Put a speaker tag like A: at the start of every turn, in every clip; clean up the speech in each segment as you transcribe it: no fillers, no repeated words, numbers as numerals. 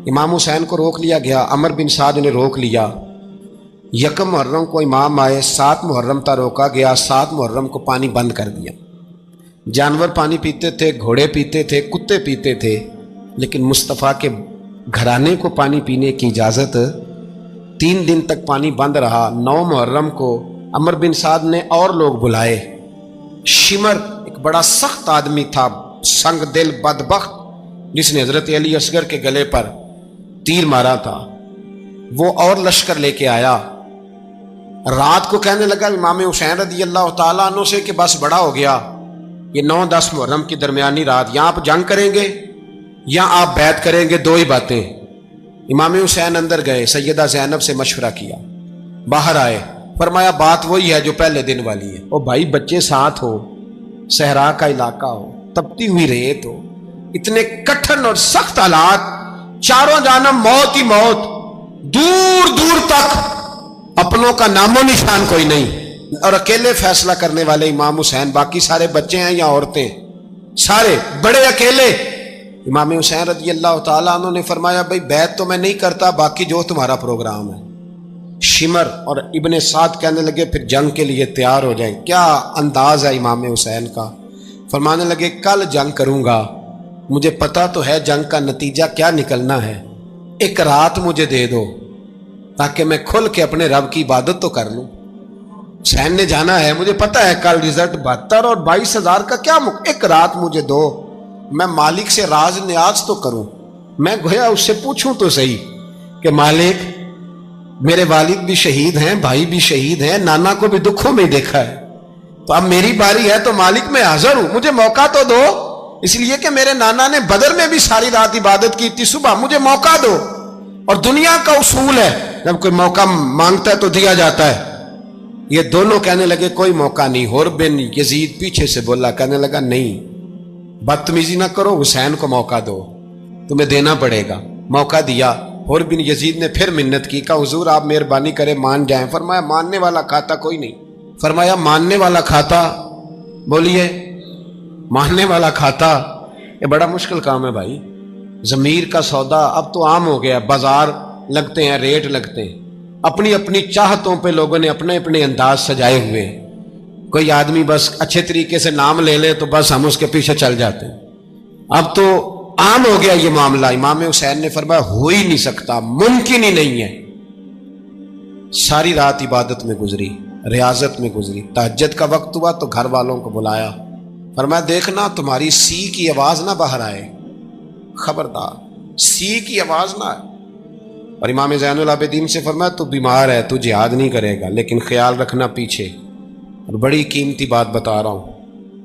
A: امام حسین کو روک لیا گیا، عمر بن سعد نے روک لیا۔ یکم محرم کو امام آئے، 7 محرم تا روکا گیا، 7 محرم کو پانی بند کر دیا۔ جانور پانی پیتے تھے، گھوڑے پیتے تھے، کتے پیتے تھے، لیکن مصطفیٰ کے گھرانے کو پانی پینے کی اجازت 3 دن تک پانی بند رہا۔ 9 محرم کو عمر بن سعد نے اور لوگ بلائے۔ شمر ایک بڑا سخت آدمی تھا، سنگ دل بدبخت، جس نے حضرت علی اصغر کے گلے پر تیر مارا تھا، وہ اور لشکر لے کے آیا۔ رات کو کہنے لگا امام حسین رضی اللہ تعالیٰ عنہ سے کہ بس بڑا ہو گیا، یہ 9-10 محرم کی درمیانی رات، یہاں آپ جنگ کریں گے یا آپ بیعت کریں گے، 2 ہی باتیں۔ امام حسین اندر گئے، سیدہ زینب سے مشورہ کیا، باہر آئے، فرمایا بات وہی ہے جو پہلے دن والی ہے۔ او بھائی، بچے ساتھ ہو، صحرا کا علاقہ ہو، تپتی ہوئی ریت ہو، اتنے کٹھن اور سخت حالات، چاروں جانب موت ہی موت، دور دور تک اپنوں کا نام و نشان کوئی نہیں، اور اکیلے فیصلہ کرنے والے امام حسین، باقی سارے بچے ہیں یا عورتیں، سارے بڑے اکیلے۔ امام حسین رضی اللہ تعالیٰ عنہ نے فرمایا بھائی بیعت تو میں نہیں کرتا، باقی جو تمہارا پروگرام ہے۔ شمر اور ابن سعد کہنے لگے پھر جنگ کے لیے تیار ہو جائیں۔ کیا انداز ہے امام حسین کا، فرمانے لگے کل جنگ کروں گا، مجھے پتا تو ہے جنگ کا نتیجہ کیا نکلنا ہے، 1 رات مجھے دے دو تاکہ میں کھل کے اپنے رب کی عبادت تو کر لوں۔ حسین نے جانا ہے، مجھے پتا ہے کل رزلٹ 72 اور 22,000 کا کیا 1 رات مجھے دو، میں مالک سے راز نیاز تو کروں، میں گویا اس سے پوچھوں تو صحیح کہ مالک میرے والد بھی شہید ہیں، بھائی بھی شہید ہیں، نانا کو بھی دکھوں میں دیکھا ہے، تو اب میری باری ہے، تو مالک میں حاضر ہوں، مجھے موقع تو دو، اس لیے کہ میرے نانا نے بدر میں بھی ساری رات عبادت کی تھی، صبح مجھے موقع دو۔ اور دنیا کا اصول ہے جب کوئی موقع مانگتا ہے تو دیا جاتا ہے۔ یہ دونوں کہنے لگے کوئی موقع نہیں۔ حر بن یزید پیچھے سے بولا، کہنے لگا نہیں، بدتمیزی نہ کرو، حسین کو موقع دو، تمہیں دینا پڑے گا۔ موقع دیا۔ حر بن یزید نے پھر منت کی، کہا حضور آپ مہربانی کریں مان جائیں۔ فرمایا ماننے والا کھاتا کوئی نہیں۔ فرمایا ماننے والا کھاتا، بولیے ماننے والا کھاتا، یہ بڑا مشکل کام ہے بھائی۔ ضمیر کا سودا اب تو عام ہو گیا، بازار لگتے ہیں، ریٹ لگتے ہیں، اپنی اپنی چاہتوں پہ لوگوں نے اپنے اپنے انداز سجائے ہوئے ہیں۔ کوئی آدمی بس اچھے طریقے سے نام لے لے تو بس ہم اس کے پیچھے چل جاتے ہیں۔ اب تو عام ہو گیا یہ معاملہ۔ امام حسین نے فرمایا ہو ہی نہیں سکتا، ممکن ہی نہیں ہے۔ ساری رات عبادت میں گزری، ریاضت میں گزری۔ تہجد کا وقت ہوا تو گھر والوں کو بلایا، فرمایا دیکھنا تمہاری سی کی آواز نہ باہر آئے، خبردار سی کی آواز نہ آئے۔ اور امام زین العابدین سے فرمایا تو بیمار ہے، تو جہاد نہیں کرے گا، لیکن خیال رکھنا پیچھے۔ اور بڑی قیمتی بات بتا رہا ہوں،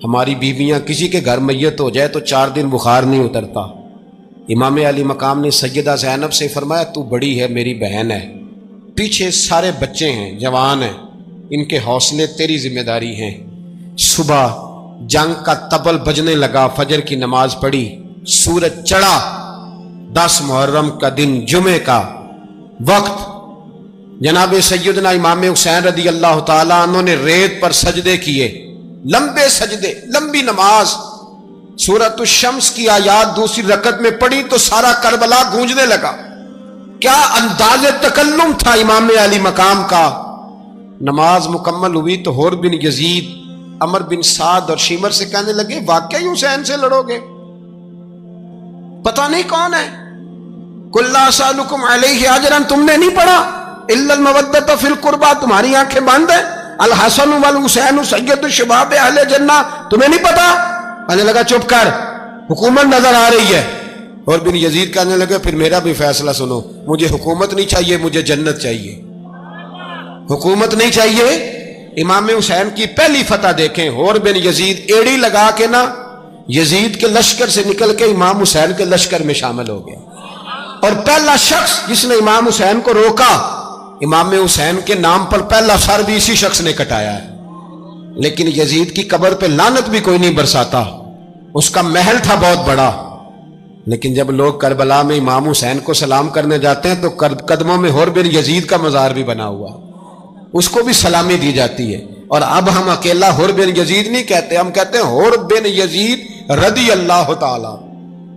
A: ہماری بیویاں کسی کے گھر میت ہو جائے تو 4 دن بخار نہیں اترتا۔ امام علی مقام نے سیدہ زینب سے فرمایا تو بڑی ہے، میری بہن ہے، پیچھے سارے بچے ہیں، جوان ہیں، ان کے حوصلے تیری ذمہ داری ہیں۔ صبح جنگ کا طبل بجنے لگا، فجر کی نماز پڑھی، سورج چڑھا، 10 محرم کا دن، جمعے کا وقت، جناب سیدنا امام حسین رضی اللہ تعالیٰ عنہ نے ریت پر سجدے کیے، لمبے سجدے، لمبی نماز۔ سورۃ الشمس کی آیات دوسری رکعت میں پڑھی تو سارا کربلا گونجنے لگا۔ کیا انداز تکلم تھا امام علی مقام کا۔ نماز مکمل ہوئی تو حر بن یزید، عمر بن سعد اور شمر سے کہنے لگے واقعی حسین سے لڑو گے؟ پتہ نہیں کون ہے۔ قل لا اسألکم علیہ اجرا، تم نے نہیں پڑھا؟ الا المودۃ فی القربى، تمہاری آنکھیں بند ہیں۔ الحسن والحسین سید الشباب اہل جنہ، تمہیں نہیں پتا؟ کہنے لگا چپ کر، حکومت نظر آ رہی ہے۔ اور بن یزید کہنے لگے پھر میرا بھی فیصلہ سنو، مجھے حکومت نہیں چاہیے، مجھے جنت چاہیے۔ حکومت نہیں چاہیے۔ امام حسین کی پہلی فتح دیکھیں، حر بن یزید ایڑی لگا کے نا یزید کے لشکر سے نکل کے امام حسین کے لشکر میں شامل ہو گیا، اور پہلا شخص جس نے امام حسین کو روکا، امام حسین کے نام پر پہلا سر بھی اسی شخص نے کٹایا ہے۔ لیکن یزید کی قبر پہ لعنت بھی کوئی نہیں برساتا، اس کا محل تھا بہت بڑا، لیکن جب لوگ کربلا میں امام حسین کو سلام کرنے جاتے ہیں تو قدموں میں حر بن یزید کا مزار بھی بنا ہوا، اس کو بھی سلامی دی جاتی ہے۔ اور اب ہم اکیلا حر بن یزید نہیں کہتے، ہم کہتے ہیں حر بن یزید رضی اللہ تعالی۔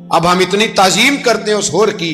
A: اب ہم اتنی تعظیم کرتے ہیں اس حر کی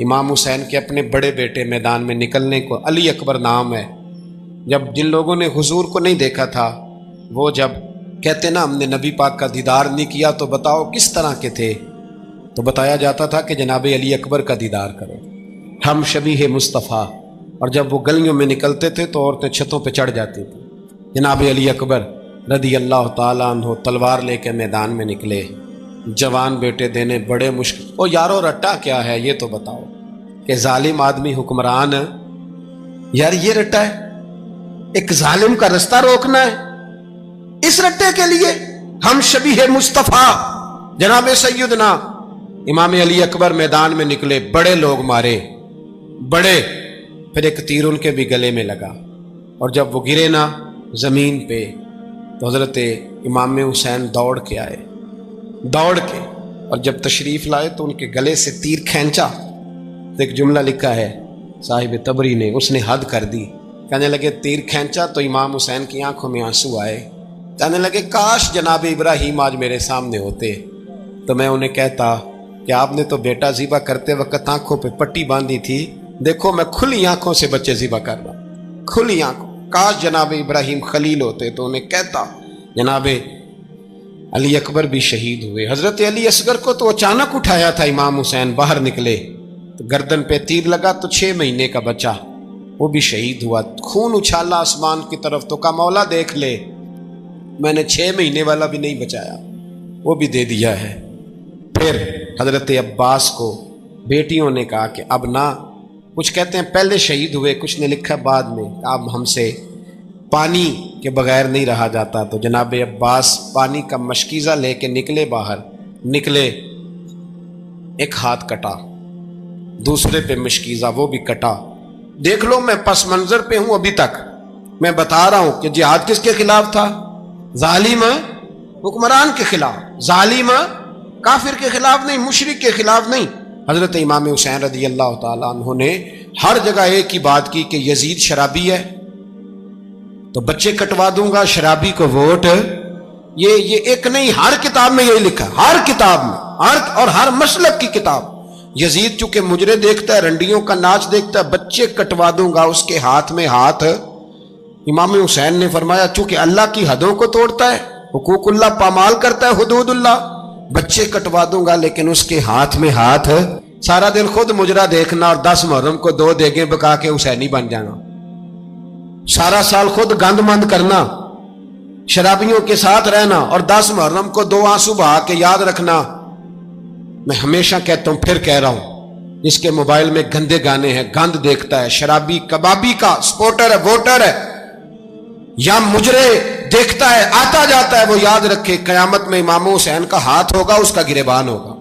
A: امام حسین کے اپنے بڑے بیٹے میدان میں نکلنے کو، علی اکبر نام ہے، جب جن لوگوں نے حضور کو نہیں دیکھا تھا وہ جب کہتے نا ہم نے نبی پاک کا دیدار نہیں کیا تو بتاؤ کس طرح کے تھے، تو بتایا جاتا تھا کہ جناب علی اکبر کا دیدار کرو، ہم شبیہ مصطفیٰ۔ اور جب وہ گلیوں میں نکلتے تھے تو عورتیں چھتوں پہ چڑھ جاتی تھیں۔ جناب علی اکبر رضی اللہ تعالیٰ عنہ تلوار لے کے میدان میں نکلے، جوان بیٹے دینے بڑے مشکل۔ او یارو رٹا کیا ہے یہ تو بتاؤ، کہ ظالم آدمی حکمران ہے یار، یہ رٹا ہے، ایک ظالم کا رستہ روکنا ہے، اس رٹے کے لیے ہم شبیہ مصطفیٰ جناب سیدنا امام علی اکبر میدان میں نکلے، بڑے لوگ مارے، بڑے، پھر ایک تیر ان کے بھی گلے میں لگا، اور جب وہ گرے نا زمین پہ تو حضرت امام حسین دوڑ کے آئے، دوڑ کے، اور جب تشریف لائے تو ان کے گلے سے تیر کھینچا تو ایک جملہ لکھا ہے صاحب تبری نے، اس نے حد کر دی، کہنے لگے تیر کھینچا تو امام حسین کی آنکھوں میں آنسو آئے، کہنے لگے کاش جناب ابراہیم آج میرے سامنے ہوتے تو میں انہیں کہتا کہ آپ نے تو بیٹا ذبح کرتے وقت آنکھوں پہ پٹی باندھی تھی، دیکھو میں کھلی آنکھوں سے بچے ذبح کر رہا ہوں، کھلی آنکھوں، کاش جناب ابراہیم خلیل ہوتے تو انہیں کہتا۔ جناب علی اکبر بھی شہید ہوئے۔ حضرت علی اصغر کو تو اچانک اٹھایا تھا امام حسین، باہر نکلے تو گردن پہ تیر لگا تو 6 مہینے کا بچہ وہ بھی شہید ہوا، خون اچھالا آسمان کی طرف تو کہا مولا دیکھ لے، میں نے 6 مہینے والا بھی نہیں بچایا، وہ بھی دے دیا ہے۔ پھر حضرت عباس کو بیٹیوں نے کہا کہ اب نہ، کچھ کہتے ہیں پہلے شہید ہوئے، کچھ نے لکھا بعد میں، اب ہم سے پانی کے بغیر نہیں رہا جاتا، تو جناب عباس پانی کا مشکیزہ لے کے نکلے، باہر نکلے، ایک ہاتھ کٹا، دوسرے پہ مشکیزہ وہ بھی کٹا۔ دیکھ لو میں پس منظر پہ ہوں ابھی تک، میں بتا رہا ہوں کہ جہاد کس کے خلاف تھا؟ ظالم حکمران کے خلاف، ظالم کافر کے خلاف نہیں، مشرک کے خلاف نہیں۔ حضرت امام حسین رضی اللہ تعالیٰ عنہ نے ہر جگہ ایک ہی بات کی کہ یزید شرابی ہے تو بچے کٹوا دوں گا، شرابی کو ووٹ، یہ ایک نہیں، ہر کتاب میں یہی لکھا، ہر کتاب میں، اور ہر مسلک کی کتاب۔ یزید چونکہ مجرے دیکھتا ہے، رنڈیوں کا ناچ دیکھتا ہے، بچے کٹوا دوں گا، اس کے ہاتھ میں ہاتھ۔ امام حسین نے فرمایا چونکہ اللہ کی حدوں کو توڑتا ہے، حقوق اللہ پامال کرتا ہے، حدود اللہ، بچے کٹوا دوں گا لیکن اس کے ہاتھ میں ہاتھ۔ سارا دن خود مجرا دیکھنا اور 10 محرم کو 2 دیگیں پکا کے حسینی بن جانا، سارا سال خود گند مند کرنا، شرابیوں کے ساتھ رہنا، اور 10 محرم کو 2 آنسو بہا کے یاد رکھنا۔ میں ہمیشہ کہتا ہوں، پھر کہہ رہا ہوں، جس کے موبائل میں گندے گانے ہیں، گند دیکھتا ہے، شرابی کبابی کا سپورٹر ہے، ووٹر ہے، یا مجرے دیکھتا ہے، آتا جاتا ہے، وہ یاد رکھے قیامت میں امام حسین کا ہاتھ ہوگا، اس کا گریبان ہوگا۔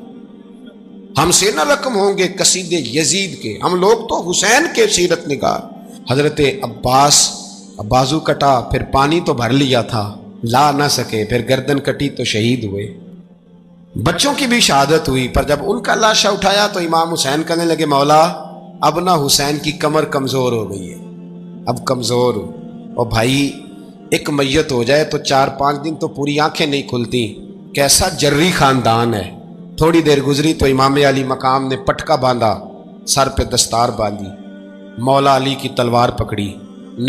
A: ہم سے نہ رقم ہوں گے قصیدے یزید کے، ہم لوگ تو حسین کے سیرت نگار۔ حضرت عباس بازو کٹا، پھر پانی تو بھر لیا تھا، لا نہ سکے، پھر گردن کٹی تو شہید ہوئے۔ بچوں کی بھی شہادت ہوئی، پر جب ان کا لاشا اٹھایا تو امام حسین کہنے لگے مولا اب نہ حسین کی کمر کمزور ہو گئی ہے، اب کمزور ہو، اور بھائی ایک میت ہو جائے تو 4-5 دن تو پوری آنکھیں نہیں کھلتی، کیسا جری خاندان ہے۔ تھوڑی دیر گزری تو امام علی مقام نے پٹکا باندھا، سر پہ دستار باندھی، مولا علی کی تلوار پکڑی،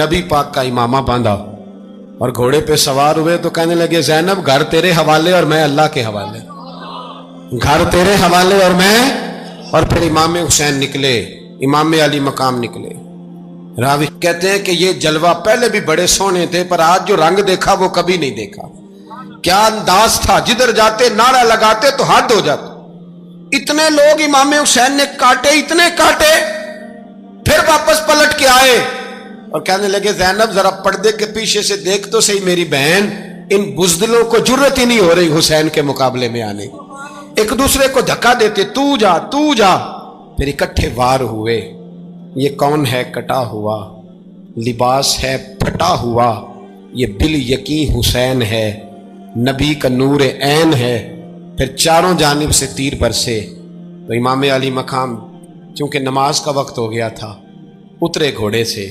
A: نبی پاک کا امامہ باندھا، اور گھوڑے پہ سوار ہوئے تو کہنے لگے زینب گھر تیرے حوالے اور میں اللہ کے حوالے، گھر تیرے حوالے اور میں۔ اور پھر امام حسین نکلے، امام علی مقام نکلے۔ راوی کہتے ہیں کہ یہ جلوہ پہلے بھی بڑے سونے تھے، پر آج جو رنگ دیکھا وہ کبھی نہیں دیکھا۔ کیا انداز تھا، جدھر جاتے نعرہ لگاتے تو حد ہو جاتا۔ اتنے لوگ امام حسین نے کاٹے، اتنے کاٹے، پھر واپس پلٹ کے آئے اور کہنے لگے زینب ذرا پردے کے پیچھے سے دیکھ تو صحیح میری بہن، ان بزدلوں کو جرت ہی نہیں ہو رہی حسین کے مقابلے میں آنے، ایک دوسرے کو دھکا دیتے، تو جا تو جا، پھر اکٹھے وار ہوئے۔ یہ کون ہے کٹا ہوا، لباس ہے پھٹا ہوا، یہ بال یقین حسین ہے، نبی کا نور عین ہے۔ پھر چاروں جانب سے تیر برسے تو امام علی مقام چونکہ نماز کا وقت ہو گیا تھا، اترے گھوڑے سے،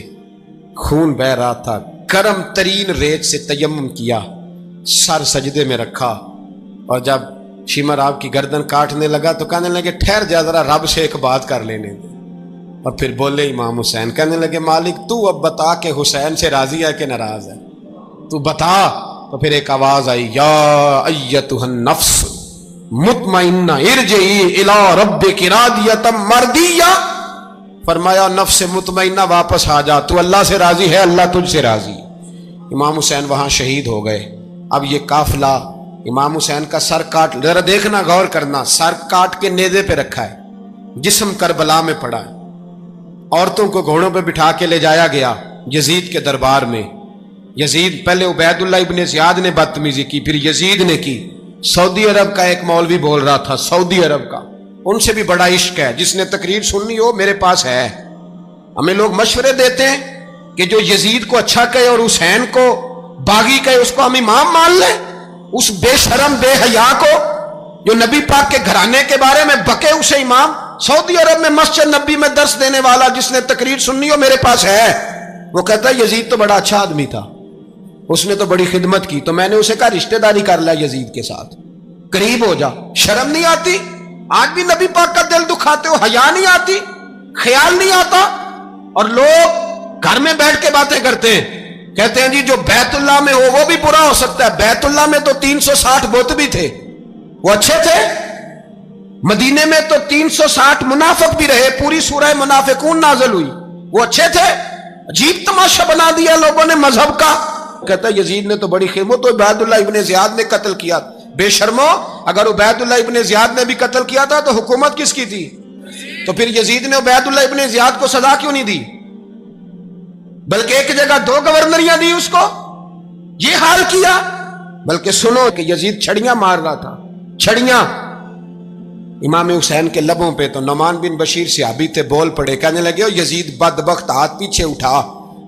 A: خون بہ رہا تھا، گرم ترین ریت سے تیمم کیا، سر سجدے میں رکھا، اور جب شیمر آپ کی گردن کاٹنے لگا تو کہنے لگے ٹھہر جا ذرا رب سے ایک بات کر لینے دے. اور پھر بولے امام حسین, کہنے لگے مالک تو اب بتا کہ حسین سے راضی ہے کہ ناراض ہے, تو بتا. تو پھر ایک آواز آئی, یا ایتھا النفس مطمئنہ ارجعی الی ربک راضیۃ مرضیہ. فرمایا نفس مطمئنہ واپس آ جا, تو اللہ سے راضی ہے, اللہ تجھ سے راضی. امام حسین وہاں شہید ہو گئے. اب یہ قافلہ امام حسین کا سر کاٹ, ذرا دیکھنا غور کرنا, سر کاٹ کے نیزے پہ رکھا ہے, جسم کربلا میں پڑا ہے. عورتوں کو گھوڑوں پہ بٹھا کے لے جایا گیا یزید کے دربار میں. یزید, پہلے عبید اللہ ابن زیاد نے بدتمیزی کی, پھر یزید نے کی. سعودی عرب کا ایک مولوی بول رہا تھا, سعودی عرب کا, ان سے بھی بڑا عشق ہے, جس نے تقریر سننی ہو میرے پاس ہے. ہمیں لوگ مشورے دیتے ہیں کہ جو یزید کو اچھا کہے اور حسین کو باغی کہے اس کو ہم امام مان لیں. اس بے شرم بے حیا کو جو نبی پاک کے گھرانے کے بارے میں بکے اسے امام. سعودی عرب میں مسجد نبی میں درس دینے والا جس نے تقریر سننی ہو میرے پاس ہے. وہ کہتا ہے یزید تو بڑا اچھا آدمی تھا, اس نے تو بڑی خدمت کی, تو میں نے اسے کہا رشتہ داری کر لیا یزید کے ساتھ, قریب ہو جا. شرم نہیں آتی؟ آج بھی نبی پاک کا دل دکھاتے ہو, حیا نہیں آتی, خیال نہیں آتا. اور لوگ گھر میں بیٹھ کے باتیں کرتے ہیں, کہتے ہیں جی جو بیت اللہ میں ہو وہ بھی برا ہو سکتا ہے. بیت اللہ میں تو 360 بت بھی تھے, وہ اچھے تھے. مدینے میں تو 360 منافق بھی رہے, پوری سورہ منافقون نازل ہوئی, وہ اچھے تھے. عجیب تماشا بنا دیا لوگوں نے مذہب کا. کہتا ہے یزید نے تو بڑی خدمت, تو عبید اللہ ابن زیاد نے قتل کیا. بے شرمو, اگر عبید اللہ ابن زیاد نے بھی قتل کیا تھا تو حکومت کس کی تھی؟ تو پھر یزید نے عبید اللہ ابن زیاد کو سزا کیوں نہیں دی, بلکہ ایک جگہ 2 گورنریاں دی اس کو, یہ حال کیا. بلکہ سنو کہ یزید چھڑیاں مار رہا تھا, چھڑیاں امام حسین کے لبوں پہ. تو نعمان بن بشیر صحابی تھے, بول پڑے, کہنے لگے یزید بدبخت, ہاتھ پیچھے اٹھا,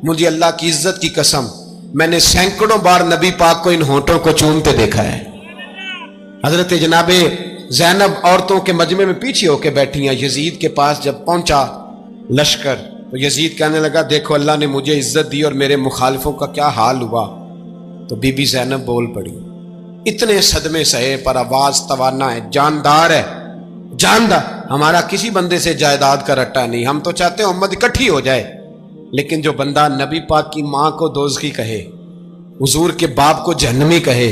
A: مجھے اللہ کی عزت کی قسم میں نے سینکڑوں بار نبی پاک کو ان ہونٹوں کو چومتے دیکھا ہے. حضرت جناب زینب عورتوں کے مجمع میں پیچھے ہو کے بیٹھی ہیں. یزید کے پاس جب پہنچا لشکر تو یزید کہنے لگا دیکھو اللہ نے مجھے عزت دی اور میرے مخالفوں کا کیا حال ہوا. تو بی بی زینب بول پڑی, اتنے صدمے سہے پر آواز توانا ہے, جاندار ہے, جاندار. ہمارا کسی بندے سے جائیداد کا رٹا نہیں, ہم تو چاہتے ہیں امت اکٹھی ہو جائے, لیکن جو بندہ نبی پاک کی ماں کو دوزخی کہے, حضور کے باپ کو جہنمی کہے,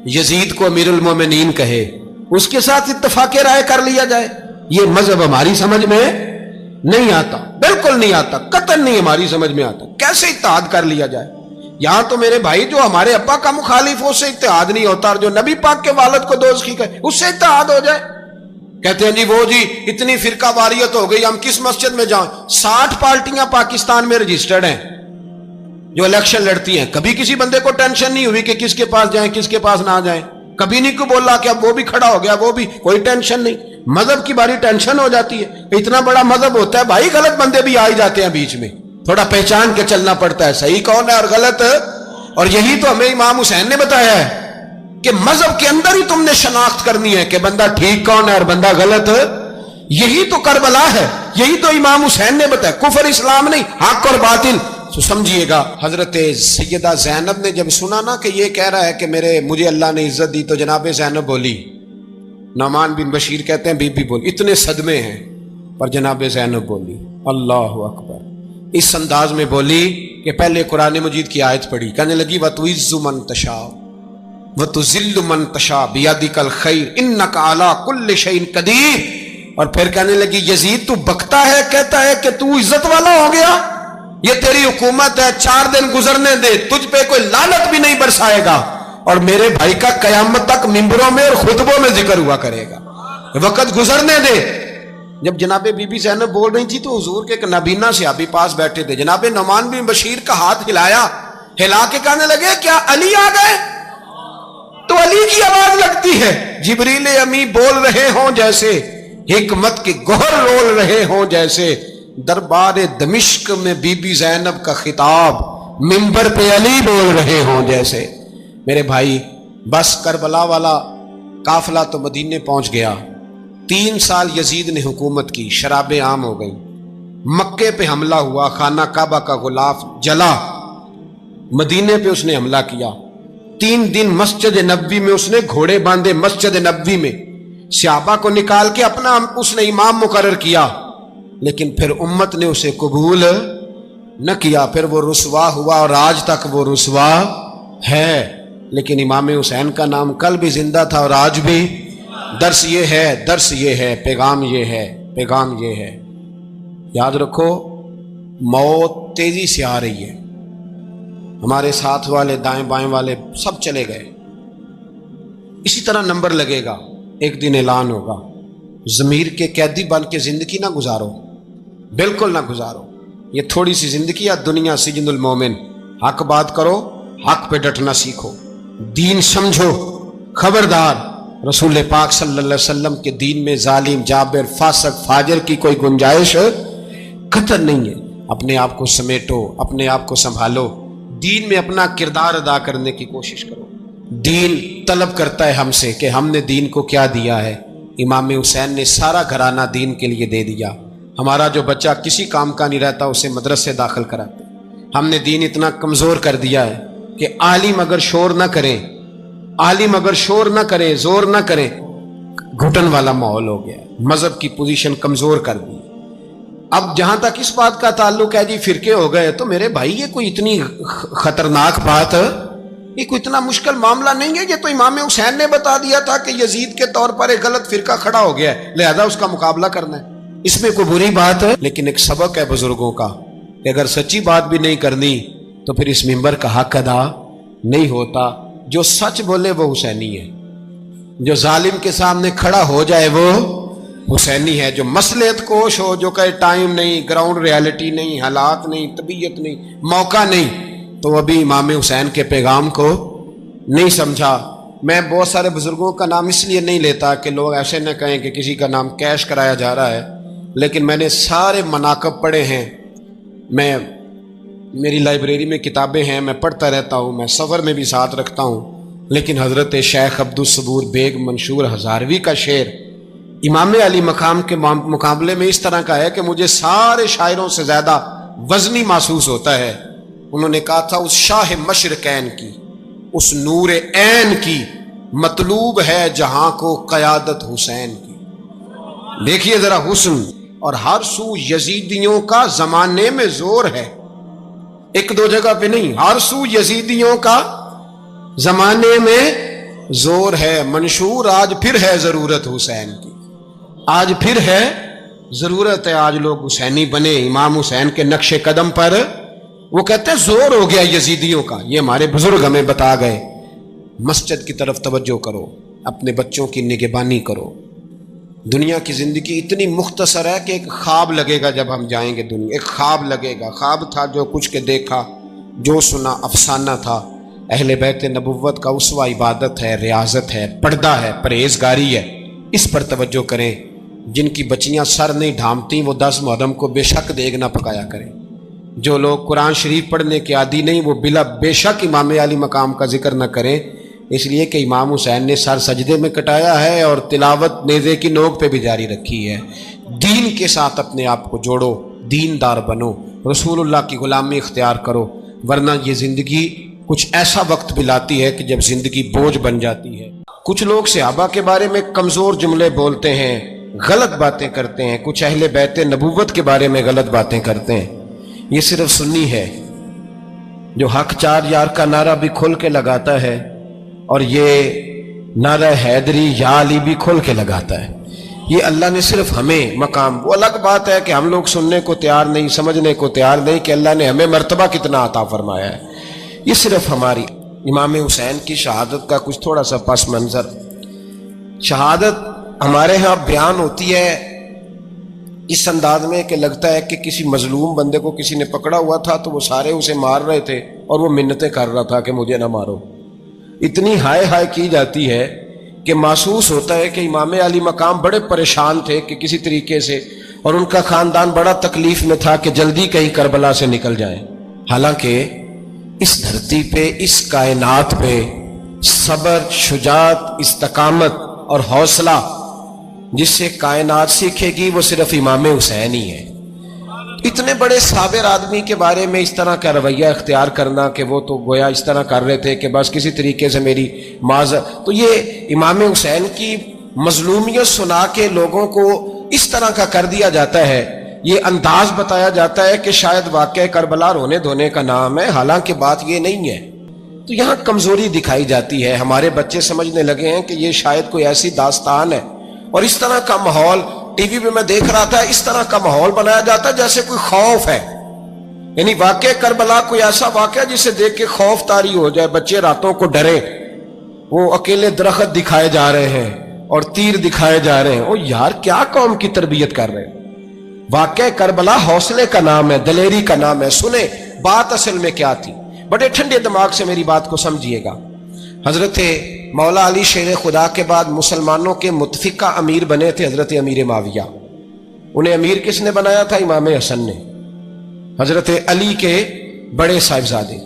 A: یزید کو امیر المومنین کہے, اس کے ساتھ اتفاق رائے کر لیا جائے, یہ مذہب ہماری سمجھ میں نہیں آتا, بالکل نہیں آتا, قطعاً نہیں ہماری سمجھ میں آتا. کیسے اتحاد کر لیا جائے؟ یہاں تو میرے بھائی جو ہمارے ابا کا مخالف ہو اس سے اتحاد نہیں ہوتا, اور جو نبی پاک کے والد کو دوزخی کہے اس سے اتحاد ہو جائے. کہتے ہیں جی وہ جی اتنی فرقہ واریت ہو گئی, ہم کس مسجد میں جائیں؟ 60 پارٹیاں پاکستان میں رجسٹرڈ ہیں جو الیکشن لڑتی ہیں. کبھی کسی بندے کو ٹینشن نہیں ہوئی کہ کس کے پاس جائیں کس کے پاس نہ جائیں, کبھی نہیں کو بولا کہ اب وہ بھی کھڑا ہو گیا, وہ بھی, کوئی ٹینشن نہیں. مذہب کی باری ٹینشن ہو جاتی ہے, اتنا بڑا مذہب ہوتا ہے بھائی, غلط بندے بھی آ ہی جاتے ہیں بیچ میں, تھوڑا پہچان کے چلنا پڑتا ہے صحیح کون ہے اور غلط. اور یہی تو ہمیں امام حسین نے بتایا ہے کہ مذہب کے اندر ہی تم نے شناخت کرنی ہے کہ بندہ ٹھیک کون ہے اور بندہ غلط. یہی تو کربلا ہے, یہی تو امام حسین نے بتایا, کفر اسلام نہیں, حق اور باطل. تو سمجھیے گا, حضرت سیدہ زینب نے جب سنا نا کہ یہ کہہ رہا ہے کہ مجھے اللہ نے عزت دی, تو جناب زینب بولی, نعمان بن بشیر کہتے ہیں بی بی بولی, اتنے صدمے ہیں پر جناب زینب بولی اللہ اکبر, اس انداز میں بولی کہ پہلے قرآن مجید کی آیت پڑھی, کہنے لگی وَتُعِزُّ مَن تَشَاءُ وَتُذِلُّ مَن تَشَاءُ بِيَدِكَ الْخَيْرُ إِنَّكَ عَلَىٰ كُلِّ شَيْءٍ قَدِيرٌ. اور پھر کہنے لگی یزید تو بکتا ہے, کہتا ہے کہ تو عزت والا ہو گیا, یہ تیری حکومت ہے, 4 دن گزرنے دے, تجھ پہ کوئی لعنت بھی نہیں برسائے گا, اور میرے بھائی کا قیامت تک ممبروں میں اور خطبوں میں ذکر ہوا کرے گا, وقت گزرنے دے. جب جناب بی بی زینب بول رہی تھی تو حضور کے ایک نابینا صحابی پاس بیٹھے تھے, جناب نعمان بن بشیر کا ہاتھ ہلایا, ہلا کے کہنے لگے کیا علی آ گئے؟ تو علی کی آواز لگتی ہے, جبریل امی بول رہے ہوں جیسے, حکمت کے گوہر رول رہے ہوں جیسے, دربار دمشق میں بی بی زینب کا خطاب, منبر پہ علی بول رہے ہوں جیسے. میرے بھائی بس کربلا والا قافلہ تو مدینے پہنچ گیا, 3 سال یزید نے حکومت کی, شرابیں عام ہو گئی, مکے پہ حملہ ہوا, خانہ کعبہ کا غلاف جلا, مدینے پہ اس نے حملہ کیا, 3 دن مسجد نبوی میں اس نے گھوڑے باندھے, مسجد نبوی میں صحابہ کو نکال کے اپنا اس نے امام مقرر کیا، لیکن پھر امت نے اسے قبول نہ کیا، پھر وہ رسوا ہوا اور آج تک وہ رسوا ہے۔ لیکن امام حسین کا نام کل بھی زندہ تھا اور آج بھی۔ درس یہ ہے، پیغام یہ ہے، یاد رکھو موت تیزی سے آ رہی ہے، ہمارے ساتھ والے دائیں بائیں والے سب چلے گئے، اسی طرح نمبر لگے گا، ایک دن اعلان ہوگا۔ ضمیر کے قیدی بن کے زندگی نہ گزارو، بالکل نہ گزارو، یہ تھوڑی سی زندگی ہے دنیا سجن المومن۔ حق بات کرو، حق پہ ڈٹنا سیکھو، دین سمجھو، خبردار رسول پاک صلی اللہ علیہ وسلم کے دین میں ظالم، جابر، فاسق، فاجر کی کوئی گنجائش قطعاً نہیں ہے۔ اپنے آپ کو سمیٹو، اپنے آپ کو سنبھالو، دین میں اپنا کردار ادا کرنے کی کوشش کرو۔ دین طلب کرتا ہے ہم سے کہ ہم نے دین کو کیا دیا ہے۔ امام حسین نے سارا گھرانہ دین کے لیے دے دیا۔ ہمارا جو بچہ کسی کام کا نہیں رہتا اسے مدرسے داخل کراتے۔ ہم نے دین اتنا کمزور کر دیا ہے کہ عالم اگر شور نہ کریں، زور نہ کریں، گھٹن والا ماحول ہو گیا، مذہب کی پوزیشن کمزور کر دی۔ اب جہاں تک اس بات کا تعلق ہے جی فرقے ہو گئے، تو میرے بھائی یہ کوئی اتنی خطرناک بات، یہ کوئی اتنا مشکل معاملہ نہیں ہے۔ یہ تو امام حسین نے بتا دیا تھا کہ یزید کے طور پر ایک غلط فرقہ کھڑا ہو گیا ہے، لہذا اس کا مقابلہ کرنا ہے، اس میں کوئی بری بات ہے؟ لیکن ایک سبق ہے بزرگوں کا کہ اگر سچی بات بھی نہیں کرنی تو پھر اس منبر کا حق ادا نہیں ہوتا۔ جو سچ بولے وہ حسینی ہے، جو ظالم کے سامنے کھڑا ہو جائے وہ حسینی ہے، جو مصلحت کوش ہو، جو کہے ٹائم نہیں، گراؤنڈ ریالٹی نہیں، حالات نہیں، طبیعت نہیں، موقع نہیں، تو ابھی امام حسین کے پیغام کو نہیں سمجھا۔ میں بہت سارے بزرگوں کا نام اس لیے نہیں لیتا کہ لوگ ایسے نہ کہیں کہ کسی کا نام کیش کرایا جا رہا ہے، لیکن میں نے سارے مناقب پڑھے ہیں، میری لائبریری میں کتابیں ہیں، میں پڑھتا رہتا ہوں، میں سفر میں بھی ساتھ رکھتا ہوں۔ لیکن حضرت شیخ عبدالصبور بیگ منشور ہزاروی کا شعر امام علی مقام کے مقابلے میں اس طرح کا ہے کہ مجھے سارے شاعروں سے زیادہ وزنی محسوس ہوتا ہے۔ انہوں نے کہا تھا اس شاہ مشرقین کی، اس نور عین کی مطلوب ہے جہاں کو قیادت حسین کی۔ دیکھیے ذرا حسن، اور ہر سو یزیدیوں کا زمانے میں زور ہے، ایک دو جگہ پہ نہیں، ہر سو یزیدیوں کا زمانے میں زور ہے۔ منشور آج پھر ہے ضرورت حسین کی، آج پھر ہے ضرورت ہے، آج لوگ حسینی بنے، امام حسین کے نقش قدم پر۔ وہ کہتے ہیں زور ہو گیا یزیدیوں کا، یہ ہمارے بزرگ ہمیں بتا گئے۔ مسجد کی طرف توجہ کرو، اپنے بچوں کی نگہبانی کرو۔ دنیا کی زندگی اتنی مختصر ہے کہ ایک خواب لگے گا جب ہم جائیں گے دنیا، ایک خواب لگے گا، خواب تھا جو کچھ کے دیکھا، جو سنا افسانہ تھا۔ اہل بیت نبوت کا اسوہ عبادت ہے، ریاضت ہے، پردہ ہے، پرہیزگاری ہے، اس پر توجہ کریں۔ جن کی بچیاں سر نہیں ڈھانپتی وہ 10 محرم کو بے شک دیگ نہ پکایا کریں۔ جو لوگ قرآن شریف پڑھنے کے عادی نہیں وہ بے شک امام علی مقام کا ذکر نہ کریں، اس لیے کہ امام حسین نے سر سجدے میں کٹایا ہے اور تلاوت نیزے کی نوک پہ بھی جاری رکھی ہے۔ دین کے ساتھ اپنے آپ کو جوڑو، دیندار بنو، رسول اللہ کی غلامی اختیار کرو، ورنہ یہ زندگی کچھ ایسا وقت بھی لاتی ہے کہ جب زندگی بوجھ بن جاتی ہے۔ کچھ لوگ صحابہ کے بارے میں کمزور جملے بولتے ہیں، غلط باتیں کرتے ہیں، کچھ اہل بیت نبوت کے بارے میں غلط باتیں کرتے ہیں۔ یہ صرف سنی ہے جو حق چار یار کا نعرہ بھی کھل کے لگاتا ہے، اور یہ نعرہ حیدری یا علی بھی کھول کے لگاتا ہے۔ یہ اللہ نے صرف ہمیں مقام، وہ الگ بات ہے کہ ہم لوگ سننے کو تیار نہیں، سمجھنے کو تیار نہیں کہ اللہ نے ہمیں مرتبہ کتنا عطا فرمایا ہے۔ یہ صرف ہماری امام حسین کی شہادت کا کچھ تھوڑا سا پس منظر۔ شہادت ہمارے ہاں بیان ہوتی ہے اس انداز میں کہ لگتا ہے کہ کسی مظلوم بندے کو کسی نے پکڑا ہوا تھا تو وہ سارے اسے مار رہے تھے اور وہ منتیں کر رہا تھا کہ مجھے نہ مارو۔ اتنی ہائے ہائے کی جاتی ہے کہ محسوس ہوتا ہے کہ امام علی مقام بڑے پریشان تھے کہ کسی طریقے سے، اور ان کا خاندان بڑا تکلیف میں تھا کہ جلدی کہیں کربلا سے نکل جائیں۔ حالانکہ اس دھرتی پہ، اس کائنات پہ صبر، شجاعت، استقامت اور حوصلہ جس سے کائنات سیکھے گی وہ صرف امام حسین ہی ہے۔ اتنے بڑے صابر آدمی کے بارے میں اس طرح کا رویہ اختیار کرنا کہ وہ تو گویا اس طرح کر رہے تھے کہ بس کسی طریقے سے میری معذرت، تو یہ امام حسین کی مظلومیت سنا کے لوگوں کو اس طرح کا کر دیا جاتا ہے، یہ انداز بتایا جاتا ہے کہ شاید واقعہ کربلا رونے دھونے کا نام ہے، حالانکہ بات یہ نہیں ہے۔ تو یہاں کمزوری دکھائی جاتی ہے، ہمارے بچے سمجھنے لگے ہیں کہ یہ شاید کوئی ایسی داستان ہے، اور اس طرح کا ماحول ٹی وی پہ میں دیکھ رہا تھا، اس طرح کا ماحول بنایا جاتا ہے جیسے کوئی خوف ہے، یعنی واقعہ کربلا کوئی ایسا واقعہ جسے دیکھ کے خوف طاری ہو جائے، بچے راتوں کو ڈرے، وہ اکیلے درخت دکھائے جا رہے ہیں اور تیر دکھائے جا رہے ہیں۔ او یار، کیا قوم کی تربیت کر رہے ہیں؟ واقعہ کربلا حوصلے کا نام ہے، دلیری کا نام ہے۔ سنیں بات اصل میں کیا تھی، بڑے ٹھنڈے دماغ سے میری بات کو سمجھیے گا۔ حضرت مولا علی شیر خدا کے بعد مسلمانوں کے متفقہ امیر بنے تھے حضرت امیر معاویہ۔ انہیں امیر کس نے بنایا تھا؟ امام حسن نے، حضرت علی کے بڑے صاحبزادے۔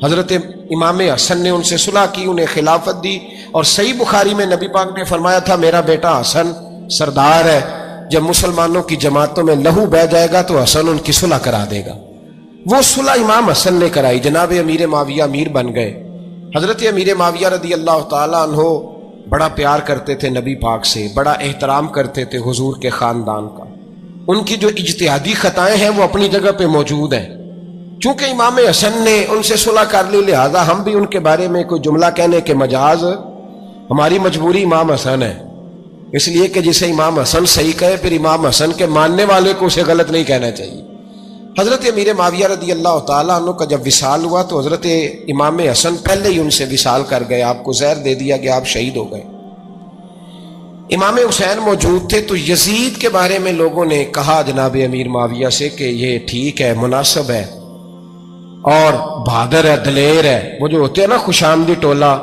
A: حضرت امام حسن نے ان سے صلح کی، انہیں خلافت دی، اور صحیح بخاری میں نبی پاک نے فرمایا تھا میرا بیٹا حسن سردار ہے، جب مسلمانوں کی جماعتوں میں لہو بہہ جائے گا تو حسن ان کی صلح کرا دے گا۔ وہ صلح امام حسن نے کرائی، جناب امیر معاویہ امیر بن گئے۔ حضرت امیر معاویہ رضی اللہ تعالیٰ عنہ بڑا پیار کرتے تھے نبی پاک سے، بڑا احترام کرتے تھے حضور کے خاندان کا۔ ان کی جو اجتہادی خطائیں ہیں وہ اپنی جگہ پہ موجود ہیں، چونکہ امام حسن نے ان سے صلح کر لی، لہذا ہم بھی ان کے بارے میں کوئی جملہ کہنے کے مجاز، ہماری مجبوری امام حسن ہے، اس لیے کہ جسے امام حسن صحیح کہے پھر امام حسن کے ماننے والے کو اسے غلط نہیں کہنا چاہیے۔ حضرت امیر معاویہ رضی اللہ تعالیٰ عنہ کا جب وصال ہوا تو حضرت امام حسن پہلے ہی ان سے وصال کر گئے، آپ کو زہر دے دیا گیا، آپ شہید ہو گئے۔ امام حسین موجود تھے، تو یزید کے بارے میں لوگوں نے کہا جناب امیر معاویہ سے کہ یہ ٹھیک ہے، مناسب ہے، اور بہادر ہے، دلیر ہے۔ وہ جو ہوتے ہیں نا خوش آمدی ٹولہ،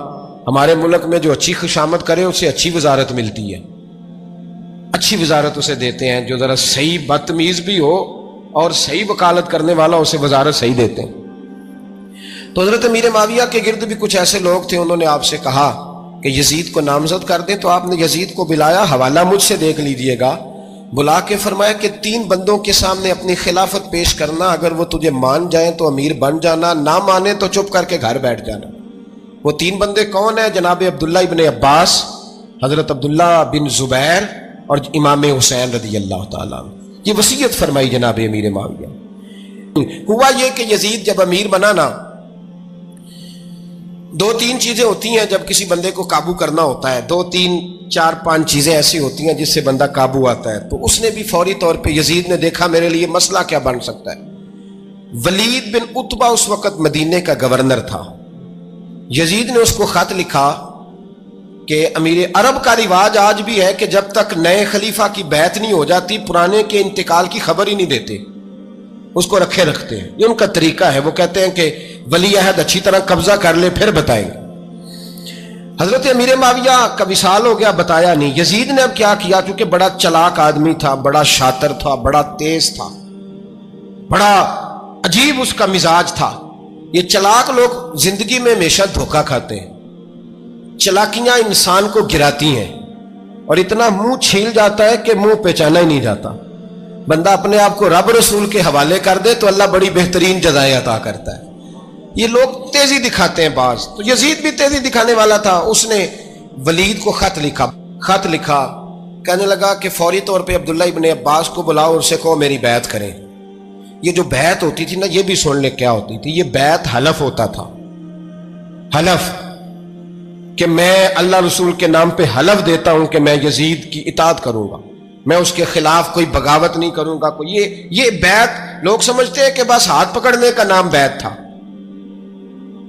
A: ہمارے ملک میں جو اچھی خوشامد کرے اسے اچھی وزارت ملتی ہے، اچھی وزارت اسے دیتے ہیں، جو ذرا صحیح بدتمیز بھی ہو اور صحیح وکالت کرنے والا اسے وزارت صحیح دیتے ہیں۔ تو حضرت امیر معاویہ کے گرد بھی کچھ ایسے لوگ تھے، انہوں نے آپ سے کہا کہ یزید کو نامزد کر دیں، تو آپ نے یزید کو بلایا، حوالہ مجھ سے دیکھ لیجئے گا، بلا کے فرمایا کہ 3 بندوں کے سامنے اپنی خلافت پیش کرنا، اگر وہ تجھے مان جائیں تو امیر بن جانا، نہ مانے تو چپ کر کے گھر بیٹھ جانا۔ وہ 3 بندے کون ہیں؟ جناب عبداللہ ابن عباس، حضرت عبداللہ بن زبیر، اور امام حسین رضی اللہ تعالیٰ عنہ۔ یہ وصیت فرمائی جناب امیر معاویہ۔ ہوا یہ کہ یزید جب امیر بنا نا، 2-3 چیزیں ہوتی ہیں جب کسی بندے کو قابو کرنا ہوتا ہے، 2-3 4-5 چیزیں ایسی ہوتی ہیں جس سے بندہ قابو آتا ہے۔ تو اس نے بھی فوری طور پہ، یزید نے دیکھا میرے لیے مسئلہ کیا بن سکتا ہے۔ ولید بن عتبہ اس وقت مدینے کا گورنر تھا، یزید نے اس کو خط لکھا کہ امیر عرب کا رواج آج بھی ہے کہ جب تک نئے خلیفہ کی بیعت نہیں ہو جاتی پرانے کے انتقال کی خبر ہی نہیں دیتے، اس کو رکھے رکھتے ہیں، یہ ان کا طریقہ ہے۔ وہ کہتے ہیں کہ ولی عہد اچھی طرح قبضہ کر لے پھر بتائیں گے۔ حضرت امیر معاویہ کا وصال ہو گیا، بتایا نہیں۔ یزید نے اب کیا کیا، چونکہ بڑا چلاک آدمی تھا، بڑا شاطر تھا، بڑا تیز تھا، بڑا عجیب اس کا مزاج تھا۔ یہ چلاک لوگ زندگی میں ہمیشہ دھوکہ کھاتے ہیں، چلاکیاں انسان کو گراتی ہیں، اور اتنا منہ چھیل جاتا ہے کہ منہ پہچانا ہی نہیں جاتا۔ بندہ اپنے آپ کو رب رسول کے حوالے کر دے تو اللہ بڑی بہترین جزائیں عطا کرتا ہے۔ یہ لوگ تیزی دکھاتے ہیں بعض، تو یزید بھی تیزی دکھانے والا تھا۔ اس نے ولید کو خط لکھا، کہنے لگا کہ فوری طور پہ عبداللہ ابن عباس کو بلاؤ اور اسے کہو میری بیعت کریں۔ یہ جو بیعت ہوتی تھی نا، یہ بھی سن لے کیا ہوتی تھی، یہ بیعت حلف ہوتا تھا، حلف کہ میں اللہ رسول کے نام پہ حلف دیتا ہوں کہ میں یزید کی اطاعت کروں گا، میں اس کے خلاف کوئی بغاوت نہیں کروں گا۔ یہ بیعت لوگ سمجھتے ہیں کہ بس ہاتھ پکڑنے کا نام بیعت تھا۔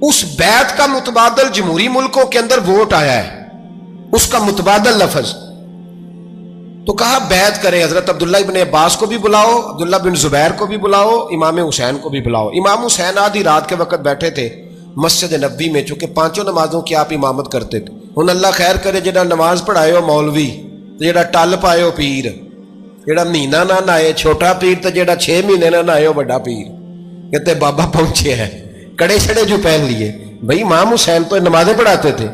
A: اس بیعت کا متبادل جمہوری ملکوں کے اندر ووٹ آیا ہے، اس کا متبادل لفظ۔ تو کہا بیعت کرے، حضرت عبداللہ ابن عباس کو بھی بلاؤ، عبداللہ بن زبیر کو بھی بلاؤ، امام حسین کو بھی بلاؤ۔ امام حسین آدھی رات کے وقت بیٹھے تھے مسجد نبوی میں، چونکہ 5 نمازوں کی آپ امامت کرتے تھے۔ ہن اللہ خیر کرے، جڑا نماز پڑھائے ہو مولوی، جڑا ٹل پائے ہو پیر، جڑا مہینہ نہ نہائے چھوٹا پیر، تو جڑا 6 مہینے نہ نہائے ہو بڑا پیر، کہتے بابا پہنچے ہیں، کڑے چھڑے جو پہن لیے۔ بھائی امام حسین تو نمازیں پڑھاتے تھے،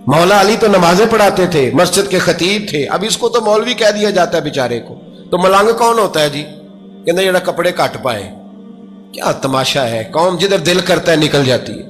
A: مولا علی تو نمازیں پڑھاتے تھے، مسجد کے خطیب تھے، اب اس کو تو مولوی کہہ دیا جاتا ہے بیچارے کو۔ تو ملنگ کون ہوتا ہے جی؟ کہتے جڑا کپڑے کٹ پائے۔ کیا تماشا ہے، قوم جدھر دل کرتا ہے نکل جاتی ہے۔